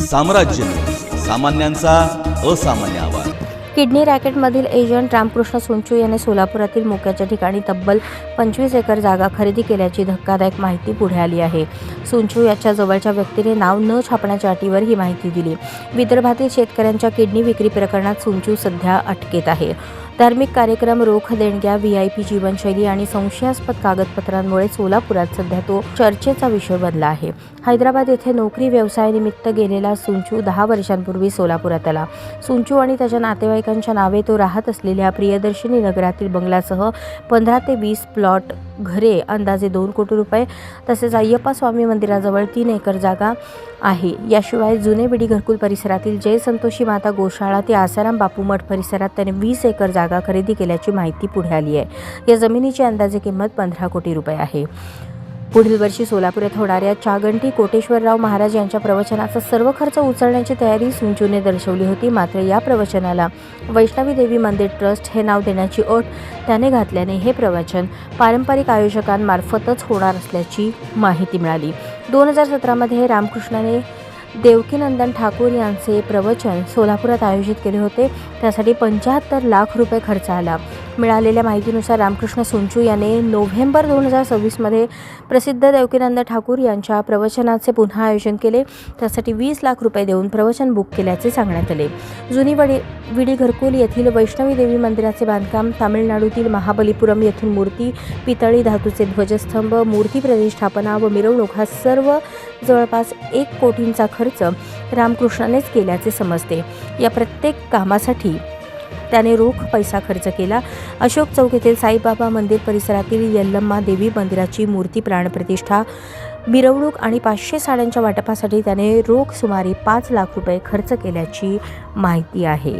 साम्राज्य, सामान्यांचा असामान्य आवाज। किडनी रॅकेटमधील एजंट रामकृष्ण सोनचू याने सोलापुरातील मोक्याच्या ठिकाणी तब्बल 25 एकर जागा खरेदी केल्याची धक्कादायक माहिती पुढे आली आहे। सोनचू याच्या जवळच्या व्यक्तीने नाव न छापण्याच्या अटीवर ही माहिती दिली। विदर्भातील शेतकऱ्यांच्या किडनी विक्री प्रकरणात सोनचू सध्या अटकेत आहे। धार्मिक कार्यक्रम, रोख देणग्या, VIP जीवनशैली आणि संशयास्पद कागदपत्रांमुळे सोलापुरात सध्या तो चर्चेचा विषय बनला आहे। हैदराबाद येथे नोकरी व्यवसायानिमित्त गेलेला सोनचू 10 वर्षांपूर्वी सोलापुरात आला। सोनचू आणि त्याच्या नातेवाईकांच्या नावे तो राहत असलेल्या प्रियदर्शनी नगरातील बंगल्यासह 15 ते 20 प्लॉट, घरे, अंदाजे 2 कोटी रुपये तसेच अय्यप्पा स्वामी मंदिराजवळ 3 एकर जागा आहे। याशिवाय जुने बिडी घरकुल परिसरातील जय संतोषी माता गोशाळा ते आसाराम बापू मठ परिसरात त्याने 20 एकर जागा खरेदी केल्याची माहिती पुढे आली आहे। या जमिनीची अंदाजे किंमत 15 कोटी रुपये आहे। पुढील वर्षी सोलापुरात होणाऱ्या चागंटी कोटेश्वरराव महाराज यांच्या प्रवचनाचा सर्व खर्च उचलण्याची तयारी सोनचूने दर्शवली होती। मात्र या प्रवचनाला वैष्णवी देवी मंदिर ट्रस्ट हे नाव देण्याची अट त्याने घातल्याने हे प्रवचन पारंपरिक आयोजकांमार्फतच होणार असल्याची माहिती मिळाली। 2017 मध्ये रामकृष्णाने देवकीनंदन ठाकूर यांचे प्रवचन सोलापुरात आयोजित केले होते। त्यासाठी 75 लाख रुपये खर्च आला। मिळालेल्या माहितीनुसार रामकृष्ण सोनचू याने नोव्हेंबर 2026 मध्ये प्रसिद्ध देवकीनंद ठाकूर यांच्या प्रवचनाचे पुन्हा आयोजन केले। त्यासाठी 20 लाख रुपये देऊन प्रवचन बुक केल्याचे सांगण्यात आले। जुनी विडी घरकुल येथील वैष्णवी देवी मंदिराचे बांधकाम, तामिळनाडूतील महाबलीपुरम येथून मूर्ती, पितळी धातूचे ध्वजस्तंभ, मूर्ती प्रतिष्ठापना व मिरवणूक हा सर्व जवळपास 1 कोटींचा खर्च रामकृष्णानेच केल्याचे समजते। या प्रत्येक कामासाठी त्याने रोख पैसा खर्च केला। अशोक चौक येथील साईबाबा मंदिर परिसरातील यल्लम्मा देवी मंदिराची मूर्ती प्राणप्रतिष्ठा, मिरवणूक आणि 500 साड्यांच्या वाटपासाठी त्याने रोख सुमारे 5 लाख रुपये खर्च केल्याची माहिती आहे।